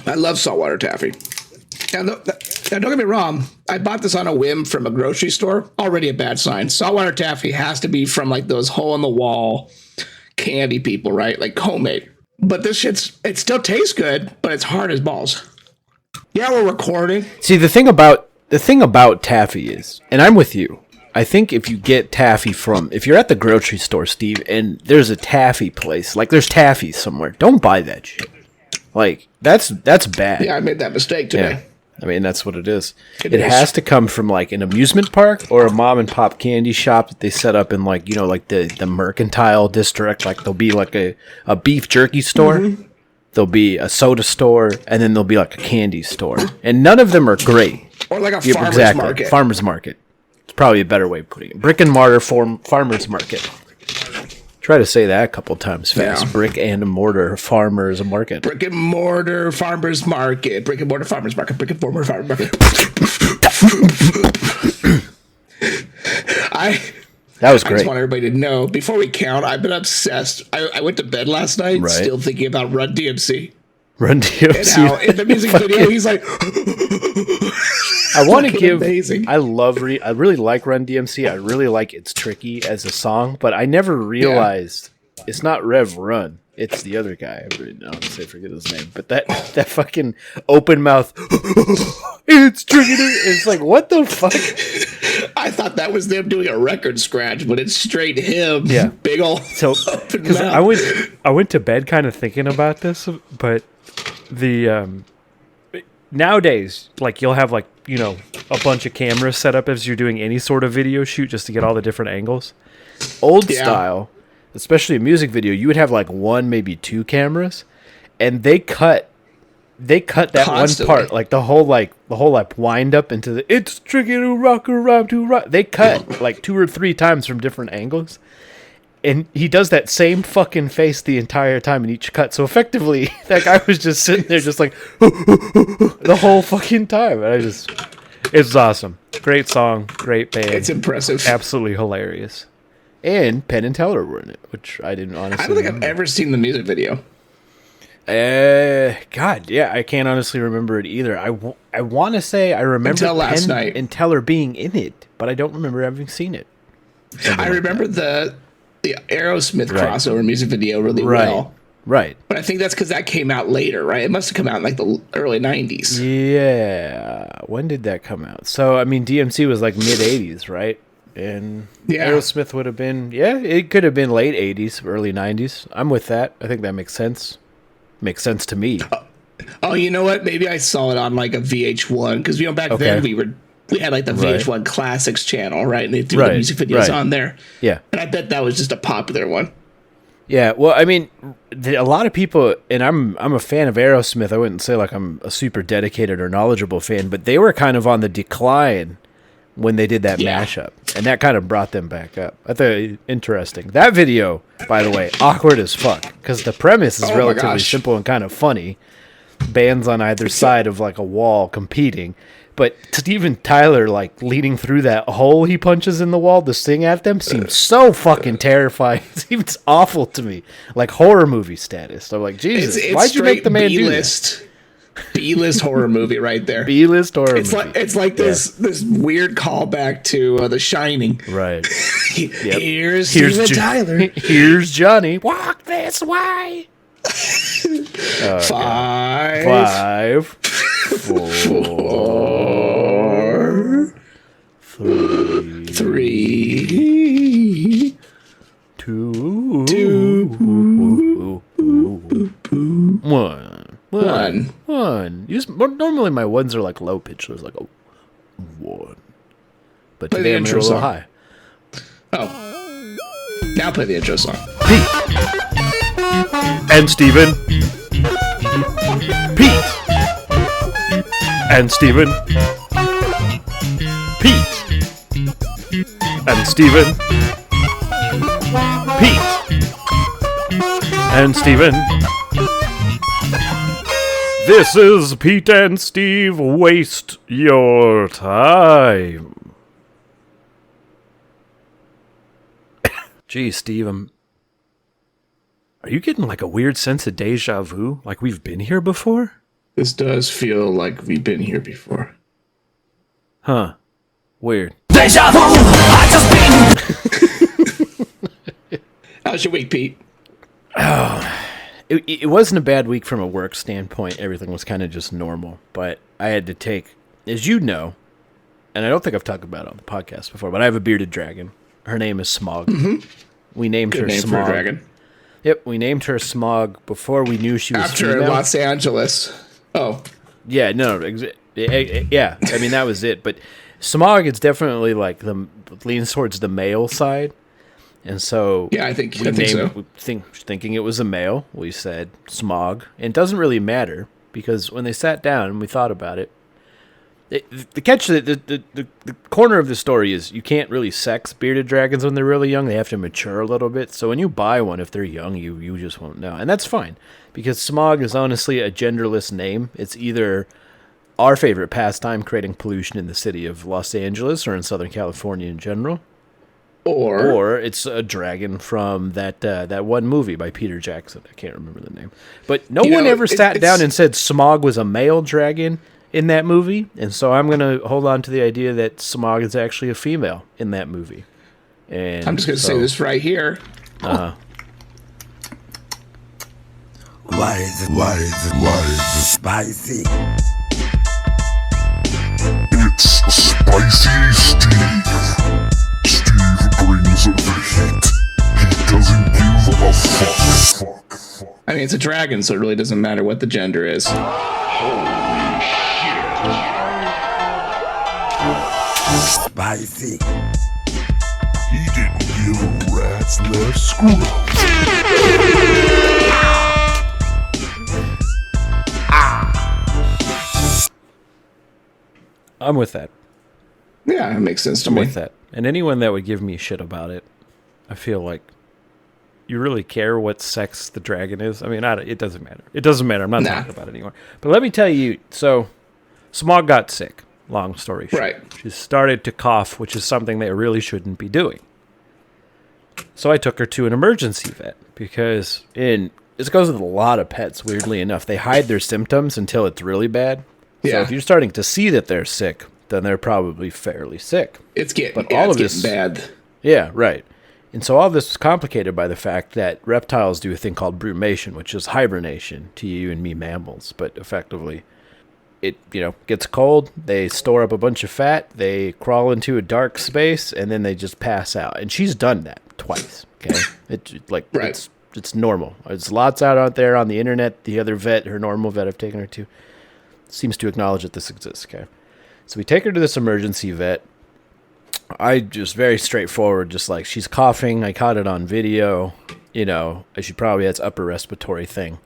I love saltwater taffy. Now, now, don't get me wrong. I bought this on a whim from a grocery store. Already a bad sign. Saltwater taffy has to be from like those hole-in-the-wall candy people, right? Like homemade. But this it still tastes good, but it's hard as balls. Yeah, we're recording. See, the thing about taffy is, and I'm with you. I think if you get taffy if you're at the grocery store, Steve, and there's a taffy place, like there's taffy somewhere, don't buy that shit. Like, that's bad. Yeah, I made that mistake today. Yeah. I mean, that's what it is. It has to come from, like, an amusement park or a mom-and-pop candy shop that they set up in, like, you know, like the mercantile district. Like, there'll be, like, a beef jerky store. Mm-hmm. There'll be a soda store. And then there'll be, like, a candy store. And none of them are great. Or, like, a farmer's market. Farmer's market. It's probably a better way of putting it. Brick-and-mortar farmer's market. Try to say that a couple times fast. Yeah. Brick and mortar farmers market. Brick and mortar farmers market. Brick and mortar farmers market. Brick and mortar farmers market. That was great. I just want everybody to know, before we count, I've been obsessed. I went to bed last night still thinking about Run DMC. Run DMC. And how in the music video he's like I want to give amazing. I really like Run DMC. I really like It's Tricky as a song, but I never realized it's not Rev Run. It's the other guy. I forget his name. But that fucking open mouth It's Tricky. It's like, what the fuck? I thought that was them doing a record scratch, but it's straight him. Yeah. Big ol' open mouth. I went to bed kind of thinking about this, but the nowadays, like, you'll have, like, you know, a bunch of cameras set up as you're doing any sort of video shoot just to get all the different angles. Old style, especially a music video, you would have like one, maybe two cameras, and they cut that constantly. One part, like the whole wind up into the It's Tricky to rock around to rock. They cut like 2 or 3 times from different angles. And he does that same fucking face the entire time in each cut. So effectively, that guy was just sitting there just like the whole fucking time. And it's awesome. Great song, great band. It's impressive. Absolutely hilarious. And Penn and Teller were in it, which I didn't honestly I don't think I've ever seen the music video. God, yeah, I can't honestly remember it either. I want to say I remember Until last night. and Teller being in it, but I don't remember having seen it. I remember the Aerosmith crossover music video really well. Right. But I think that's because that came out later, right? It must have come out in like the early 90s. Yeah. When did that come out? So, I mean, DMC was like mid-80s, right? And Aerosmith would have been, it could have been late 80s, early 90s. I'm with that. I think that makes sense. Makes sense to me. Oh, you know what? Maybe I saw it on like a VH1 because, you know, back then we had like the VH1 Classics channel, right? And they threw the music videos on there. Yeah. And I bet that was just a popular one. Yeah, well, I mean, a lot of people, and I'm a fan of Aerosmith. I wouldn't say like I'm a super dedicated or knowledgeable fan, but they were kind of on the decline when they did that mashup, and that kind of brought them back up. I thought it interesting. That video, by the way, awkward as fuck, because the premise is relatively simple and kind of funny. Bands on either side of like a wall competing. But Steven Tyler, like, leading through that hole he punches in the wall to sing at them seems so fucking terrifying. It seems awful to me. Like horror movie status. I'm like, Jesus, why'd you make the man do this? B-list horror movie right there. B-list horror movie. It's like this weird callback to The Shining. Right. Here's Steven Tyler. Here's Johnny. Walk this way. 5, 4, 3, 2, 1. Normally my ones are like low pitch. There's like a 1. But play today the I'm a intro little song. high. Oh. Now play the intro song. And Steven. Pete. And Steven. Pete. And Steven. Pete. And Steven. This is Pete and Steve Waste Your Time. Geez, Steve, are you getting like a weird sense of deja vu? Like we've been here before? This does feel like we've been here before. Huh. Weird. Deja vu! I just been. How's your week, Pete? It wasn't a bad week from a work standpoint. Everything was kind of just normal. But I had to take, as you know, and I don't think I've talked about it on the podcast before, but I have a bearded dragon. Her name is Smog. Mm-hmm. We named Good her name Smog. for a dragon. Yep, we named her Smog before we knew she was After female. Los Angeles. Oh. Yeah, no, yeah. I mean, that was it. But Smog is definitely like leans towards the male side, and so Yeah, I think so. Thinking it was a male, we said Smog. And it doesn't really matter because when they sat down and we thought about it, the catch, the corner of the story is you can't really sex bearded dragons when they're really young. They have to mature a little bit. So when you buy one, if they're young, you just won't know, and that's fine. Because Smog is honestly a genderless name. It's either our favorite pastime, creating pollution in the city of Los Angeles or in Southern California in general, or it's a dragon from that one movie by Peter Jackson. I can't remember the name. But no one ever sat down and said Smog was a male dragon in that movie, and so I'm going to hold on to the idea that Smog is actually a female in that movie. And I'm just going to say this right here. Why is it spicy? It's Spicy Steve. Steve brings the heat. He doesn't give a fuck. I mean, it's a dragon, so it really doesn't matter what the gender is. Spicy. He didn't give a rat's left squirrel. I'm with that. Yeah, it makes sense to I'm me. with that. And anyone that would give me shit about it, I feel like you really care what sex the dragon is. I mean, it doesn't matter. It doesn't matter. I'm not talking about it anymore. But let me tell you, so Smog got sick. Long story short. Right. She started to cough, which is something they really shouldn't be doing. So I took her to an emergency vet because this goes with a lot of pets, weirdly enough. They hide their symptoms until it's really bad. So Yeah. if you're starting to see that they're sick, then they're probably fairly sick. It's getting, But yeah, all it's of this- getting bad. Yeah, right. And so all this is complicated by the fact that reptiles do a thing called brumation, which is hibernation to you and me mammals. But effectively, it gets cold, they store up a bunch of fat, they crawl into a dark space, and then they just pass out. And she's done that twice. Okay, Right. it's normal. There's lots out there on the internet. The other vet, her normal vet I've taken her to, seems to acknowledge that this exists. Okay, so we take her to this emergency vet. I just very straightforward, just like she's coughing. I caught it on video. She probably has upper respiratory thing.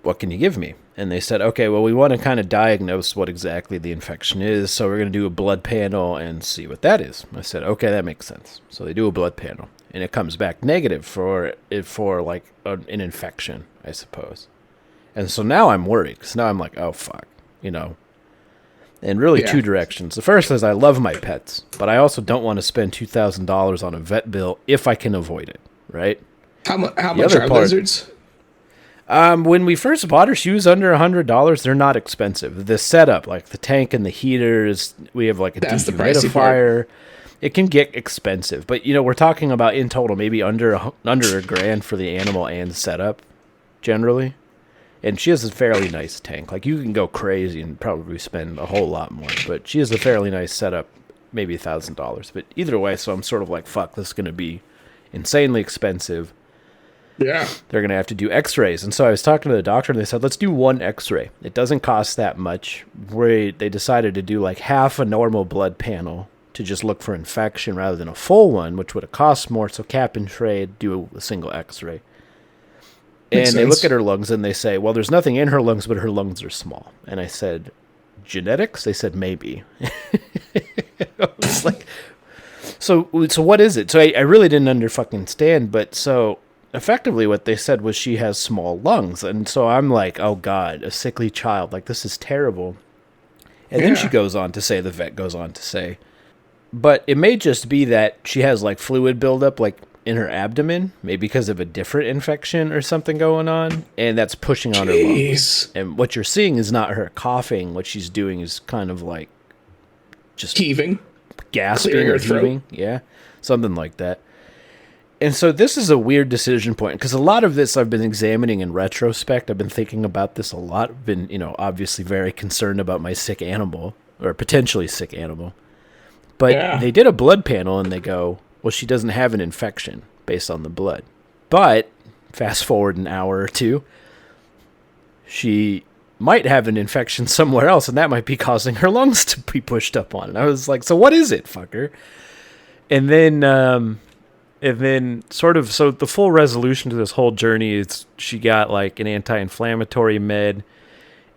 What can you give me? And they said, okay, well, we want to kind of diagnose what exactly the infection is, so we're going to do a blood panel and see what that is. I said, okay, that makes sense. So they do a blood panel, and it comes back negative for like an infection, I suppose. And so now I'm worried, because now I'm like, oh, fuck, And really two directions. The first is I love my pets, but I also don't want to spend $2,000 on a vet bill if I can avoid it, right? How much other are part- lizards? When we first bought her, she was under $100. They're not expensive. The setup, like the tank and the heaters, we have like a That's the pricey part. dehumidifier. It can get expensive, but we're talking about in total maybe under $1,000 for the animal and setup, generally. And she has a fairly nice tank. Like you can go crazy and probably spend a whole lot more, but she has a fairly nice setup, maybe $1,000. But either way, so I'm sort of like, fuck, this is going to be insanely expensive. Yeah. They're going to have to do x-rays. And so I was talking to the doctor and they said, let's do one x-ray. It doesn't cost that much. They decided to do like half a normal blood panel to just look for infection rather than a full one, which would have cost more. So cap and trade, do a single x-ray. Makes And they sense. look at her lungs and they say, well, there's nothing in her lungs, but her lungs are small. And I said, genetics? They said, maybe. I was like, so what is it? So I really didn't understand, but so effectively what they said was she has small lungs. And so I'm like, oh God, a sickly child. Like, this is terrible. And then she goes on to say, the vet goes on to say, but it may just be that she has like fluid buildup. Like in her abdomen, maybe because of a different infection or something going on, and that's pushing on her lungs. And what you're seeing is not her coughing. What she's doing is kind of like just Heaving. gasping or heaving. Yeah, something like that. And so this is a weird decision point, because a lot of this I've been examining in retrospect. I've been thinking about this a lot. I've been, obviously very concerned about my sick animal, or potentially sick animal. But they did a blood panel, and they go, well, she doesn't have an infection based on the blood. But fast forward an hour or two, she might have an infection somewhere else, and that might be causing her lungs to be pushed up on. And I was like, so what is it, fucker? And then sort of, so the full resolution to this whole journey is she got like an anti-inflammatory med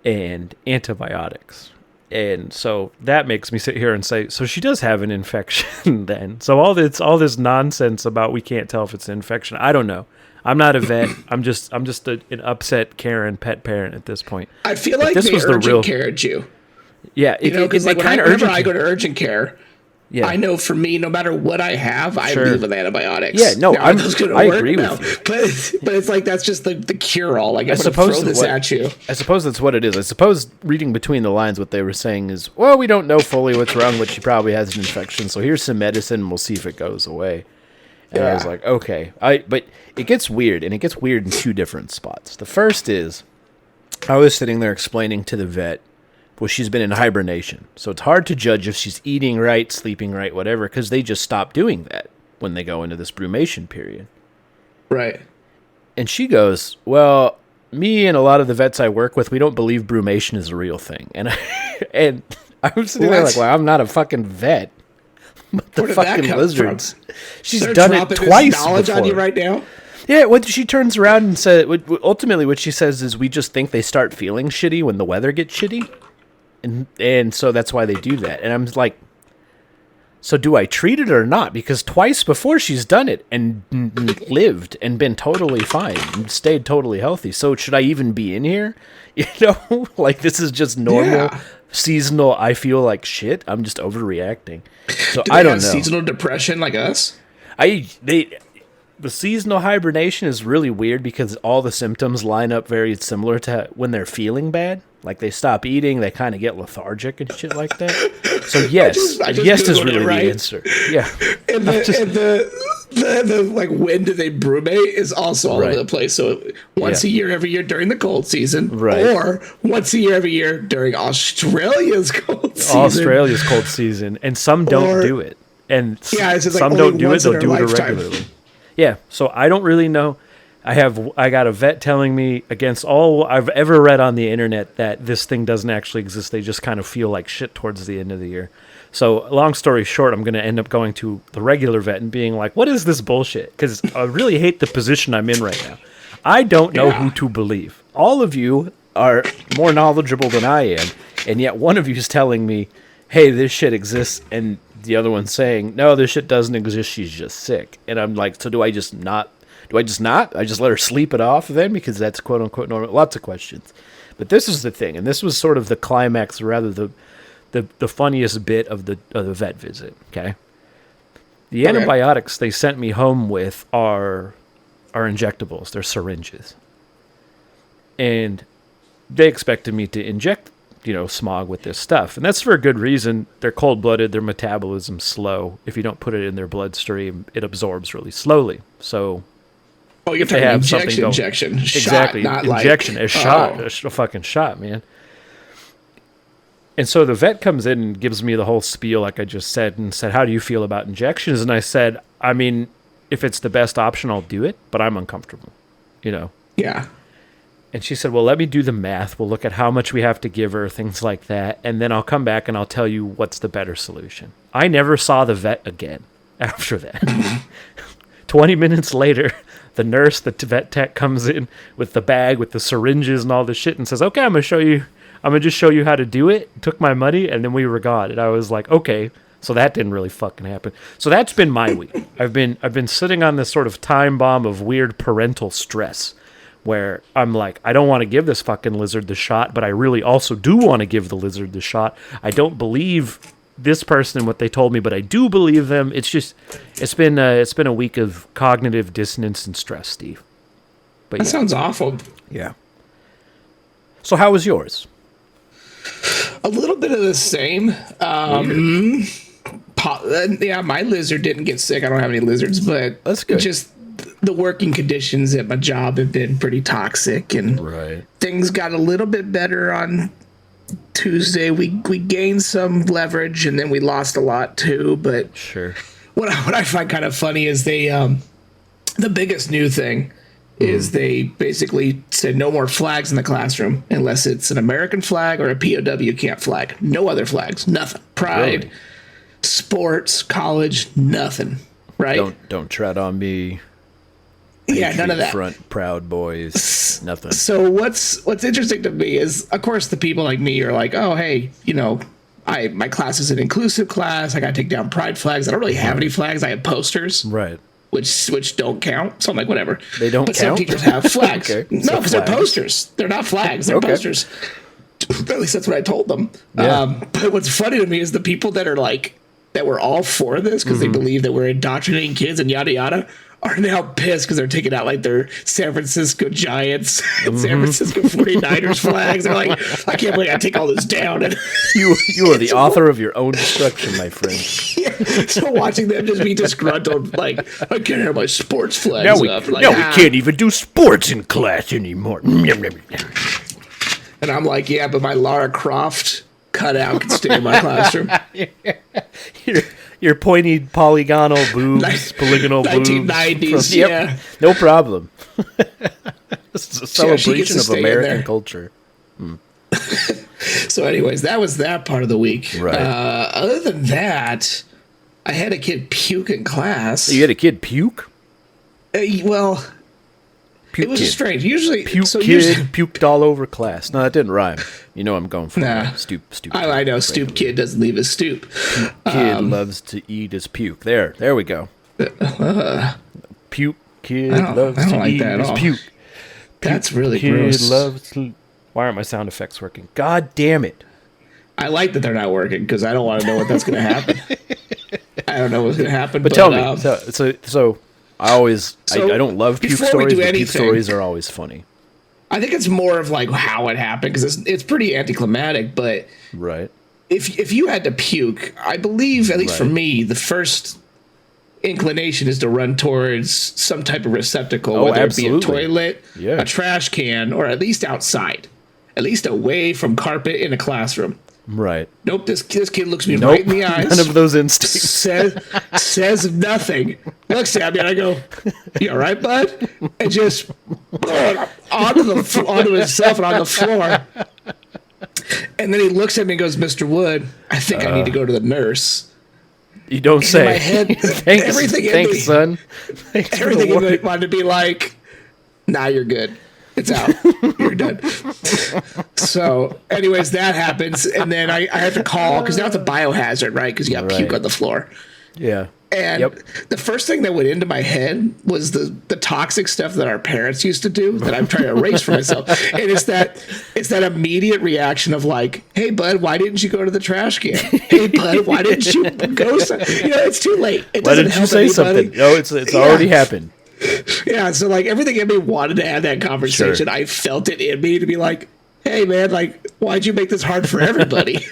and antibiotics. And so that makes me sit here and say, so she does have an infection then. So all this nonsense about we can't tell if it's an infection, I don't know. I'm not a vet. I'm just an upset Karen pet parent at this point. I feel like this was the urgent care at you. Yeah, because like whenever I go to urgent care, I know for me, no matter what I have, I leave with antibiotics. Yeah, no, I agree with you. But it's like that's just the cure-all. Like, I suppose throw this at you. I suppose that's what it is. I suppose reading between the lines, what they were saying is, well, we don't know fully what's wrong, but she probably has an infection. So here's some medicine, and we'll see if it goes away. And I was like, okay. But it gets weird, and it gets weird in two different spots. The first is, I was sitting there explaining to the vet, well, she's been in hibernation. So it's hard to judge if she's eating right, sleeping right, whatever, because they just stop doing that when they go into this brumation period. Right. And she goes, well, me and a lot of the vets I work with, we don't believe brumation is a real thing. And I was sitting there like, well, I'm not a fucking vet. What the fucking lizards? She's done it twice knowledge on you right now? Yeah, what she turns around and said, ultimately what she says is, we just think they start feeling shitty when the weather gets shitty. And so that's why they do that. And I'm like, so do I treat it or not? Because twice before she's done it and lived and been totally fine and stayed totally healthy. So should I even be in here? Like, this is just normal seasonal. I feel like shit. I'm just overreacting. So I don't know. Seasonal depression like us? The seasonal hibernation is really weird because all the symptoms line up very similar to when they're feeling bad. Like, they stop eating, they kind of get lethargic and shit like that. So yes, I just yes is Googled really it, right? the answer. Yeah. And the like, when do they brumate is also all over the place. So once a year, every year during the cold season, or once a year, every year during Australia's cold season. And some don't do it. And it's just some like don't do it, they'll do it lifetime. irregularly. Yeah, so I don't really know. I got a vet telling me, against all I've ever read on the internet, that this thing doesn't actually exist. They just kind of feel like shit towards the end of the year. So long story short, I'm going to end up going to the regular vet and being like, what is this bullshit? Because I really hate the position I'm in right now. I don't know who to believe. All of you are more knowledgeable than I am, and yet one of you is telling me, hey, this shit exists, and the other one's saying, no, this shit doesn't exist, she's just sick. And I'm like, so do I just not? I just let her sleep it off then, because that's quote unquote normal? Lots of questions. But this is the thing, and this was sort of the climax, or rather the funniest bit of the vet visit, okay? The antibiotics they sent me home with are injectables. They're syringes. And they expected me to inject, smog with this stuff. And that's for a good reason. They're cold-blooded. Their metabolism's slow. If you don't put it in their bloodstream, it absorbs really slowly. So... Oh, you're talking injection. Exactly. Shot, not injection. Like, a shot. A fucking shot, man. And so the vet comes in and gives me the whole spiel, like I just said, and said, how do you feel about injections? And I said, I mean, if it's the best option, I'll do it, but I'm uncomfortable, Yeah. And she said, well, let me do the math. We'll look at how much we have to give her, things like that. And then I'll come back and I'll tell you what's the better solution. I never saw the vet again after that. 20 minutes later, the nurse, the vet tech, comes in with the bag with the syringes and all the shit and says, okay, I'm going to just show you how to do it. Took my money, and then we were gone. And I was like, okay, so that didn't really fucking happen. So that's been my week. I've been sitting on this sort of time bomb of weird parental stress, where I'm like, I don't want to give this fucking lizard the shot, but I really also do want to give the lizard the shot. I don't believe this person and what they told me, but I do believe them. It's been a week of cognitive dissonance and stress, Steve. But That sounds awful. Yeah. So how was yours? A little bit of the same. Yeah, my lizard didn't get sick. I don't have any lizards, but That's good. Just the working conditions at my job have been pretty toxic, and Right. things got a little bit better on Tuesday. We gained some leverage, and then we lost a lot too. But Sure. what I find kind of funny is the biggest new thing is they basically said no more flags in the classroom unless it's an American flag or a POW camp flag. No other flags. Nothing. Pride, Really? sports, college, nothing. Right? Don't tread on me. Yeah, none of Patriot that. Front, Proud Boys, nothing. So what's interesting to me is, of course, the people like me are like, oh, hey, my class is an inclusive class. I got to take down pride flags. I don't really have any flags. I have posters, Right. which don't count. So I'm like, whatever. They don't but some count? teachers have flags. Okay. No, So because they're flags. posters. They're not flags. They're Okay. posters. At least that's what I told them. Yeah. But what's funny to me is the people that are like, that were all for this because Mm-hmm. they believe that we're indoctrinating kids and yada yada, are now pissed because they're taking out like their San Francisco Giants and San Francisco 49ers flags. They're like, I can't believe I take all this down. And You are the author of your own destruction, my friend. so watching them just be disgruntled, like, I can't have my sports flags up. Like, we can't even do sports in class anymore. And I'm like, yeah, but my Lara Croft cutout can stay in my classroom. Your pointy polygonal boobs, polygonal boobs. 1990s, Yep, yeah. no problem. This is a Yeah, she gets celebration to of stay in American there. culture. So anyways, that was that part of the week. Right. Other than that, I had a kid puke in class. You had a kid puke? Well, Puke it was kid. strange. Usually, Puke so kid usually, puked all over class. No, that didn't rhyme. You know I'm going for Nah. Stoop. I know, stoop kid doesn't leave his stoop. Kid loves to eat his puke. There we go. Puke kid I don't loves to like eat that at his all. puke. That's really Kid gross. loves to... Why aren't my sound effects working? God damn it. I like that they're not working because I don't want to know what that's going to happen. I don't know what's going to happen. But tell me, so I always So, I don't love puke before we stories, do but puke anything- stories are always funny. I think it's more of like how it happened because it's pretty anticlimactic. But Right. if you had to puke, I believe, at least for Right. me, the first inclination is to run towards some type of receptacle, Oh, whether absolutely. it be a toilet, Yeah. a trash can, or at least outside, at least away from carpet in a classroom. Right. Nope, this kid looks me Nope. right in the eyes. None of those instincts. says nothing. Looks at me and I go, "You all right, bud?" And just onto himself and on the floor. And then he looks at me and goes, "Mr. Wood, I think I need to go to the nurse." You don't In say. my head, Thanks, everything in thanks, me- son. Thanks for Everything the in me word. wanted to be like, "Nah, you're good. It's out. You're done." So, anyways, that happens, and then I have to call because now it's a biohazard, right? Because you got puke Right. on the floor. Yeah. And Yep. the first thing that went into my head was the toxic stuff that our parents used to do that I'm trying to erase for myself. And it's that immediate reaction of like, "Hey bud, why didn't you go to the trash can? Hey bud, why didn't you go?" It's too late. It Why doesn't didn't you help say anybody. something? No, it's already happened. Yeah, so like everything in me wanted to have that conversation. Sure. I felt it in me to be like, "Hey man, like why'd you make this hard for everybody?"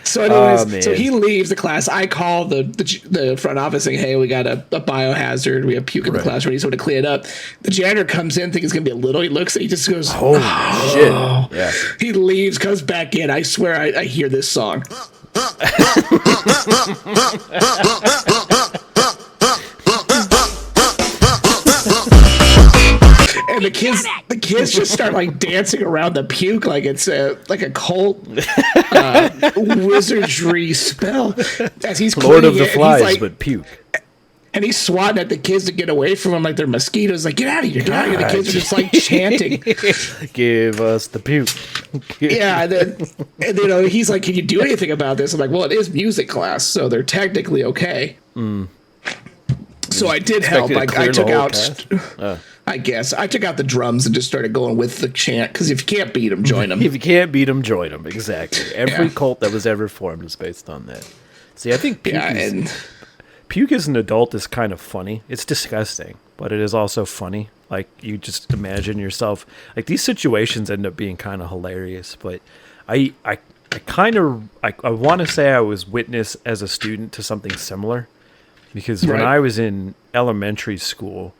So anyways, man. so he leaves the class. I call the front office saying, "Hey, we got a biohazard. We have puke in the class. We need someone to clean it up." The janitor comes in, thinking it's gonna be a little. He looks, and he just goes, Holy shit. Yeah. He leaves, comes back in. I swear, I hear this song. And the kids just start like dancing around the puke like it's like a cult wizardry spell as he's Lord of cleaning the it, and he's Flies, like- but puke. and he's swatting at the kids to get away from him like they're mosquitoes. Like, get out of here, get out of here. The kids are just like chanting. Give us the puke. Yeah, and he's like, "Can you do anything about this?" I'm like, "Well, it is music class, so they're technically okay." So I did help. Expected to I clear the took whole out. cast? I guess I took out the drums and just started going with the chant because if you can't beat them, join them. If you can't beat them, join them. Exactly. Every Yeah. cult that was ever formed is based on that. See, I think Yeah, and Puke as an adult is kind of funny. It's disgusting, but it is also funny. Like, you just imagine yourself, like, these situations end up being kind of hilarious. But I want to say I was witness as a student to something similar, because when Right. I was in elementary school,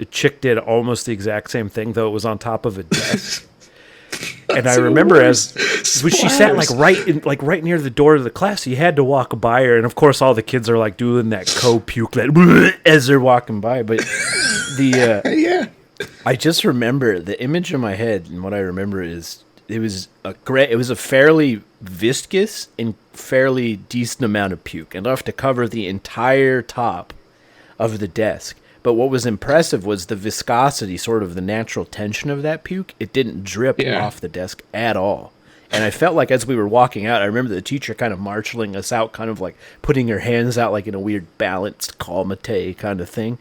a chick did almost the exact same thing, though it was on top of a desk. And I remember when she sat right near the door of the class, you had to walk by her, and of course all the kids are like doing that co-puke as they're walking by. But yeah, I just remember the image in my head, and what I remember is it was a fairly viscous and fairly decent amount of puke, enough to cover the entire top of the desk. But what was impressive was the viscosity, sort of the natural tension of that puke. It didn't drip off the desk at all. And I felt like as we were walking out, I remember the teacher kind of marshaling us out, kind of like putting her hands out like in a weird balanced kalmate kind of thing.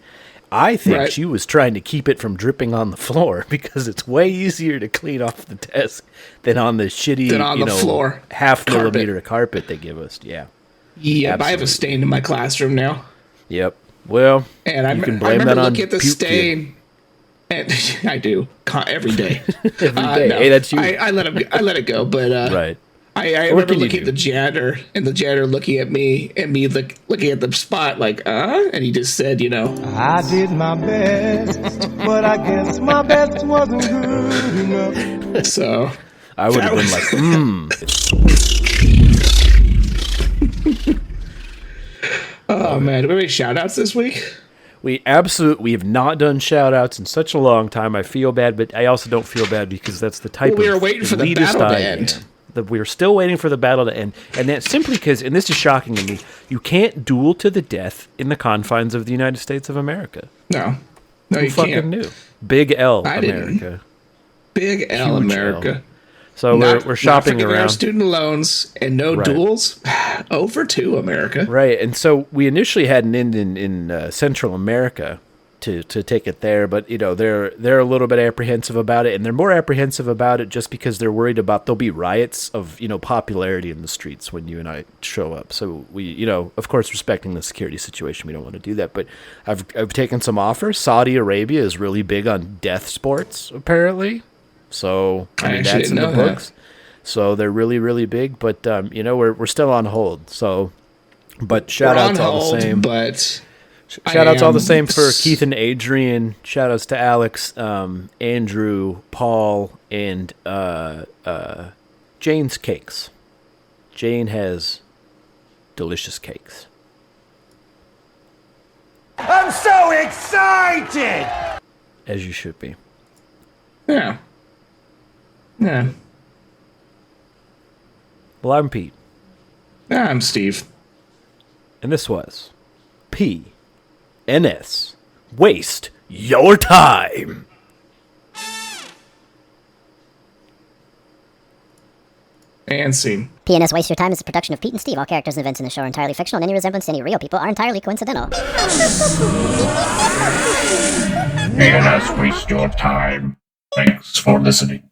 I think she was trying to keep it from dripping on the floor, because it's way easier to clean off the desk than on the shitty, floor half carpet. millimeter carpet they give us. Yeah. Yeah, I have a stain in my classroom now. Yep. Well, And I you can remember blame that on looking at the puke stain. And I do every day. every day. Hey, that's you. I let it go, but Right. I remember looking at the janitor, and the janitor looking at me, and me looking at the spot like, and he just said, I did my best, but I guess my best wasn't good enough. So I would have been like, oh man, do we have any shout outs this week? we have not done shout outs in such a long time. I feel bad, but I also don't feel bad, because that's the type We of were waiting for the elitist battle to I end. am. We're still waiting for the battle to end. And that's simply because, and this is shocking to me, you can't duel to the death in the confines of the United States of America. No, Who you fucking can't. knew? Big L, I didn't. America. Big L, Huge America. L. So we're shopping not forgiving our around. student loans and no Right. duels. Over to America. right. And so we initially had an end in Central America to take it there, but they're a little bit apprehensive about it, and they're more apprehensive about it just because they're worried about there'll be riots of popularity in the streets when you and I show up. So we of course, respecting the security situation, we don't want to do that. But I've taken some offers. Saudi Arabia is really big on death sports, apparently. So I actually that's in didn't the know that. books. So they're really, really big, but we're still on hold. So, but shout We're outs on all hold, the same. But Shout outs all the am same for Keith and Adrian. Shout outs to Alex, Andrew, Paul, and Jane's cakes. Jane has delicious cakes. I'm so excited! As you should be. Yeah. Yeah. Well, I'm Pete, I'm Steve. and this was PnS. Waste your time. And scene. PNS Waste Your Time is a production of Pete and Steve. All characters and events in the show are entirely fictional, and any resemblance to any real people are entirely coincidental. PnS Waste Your Time. Thanks for listening.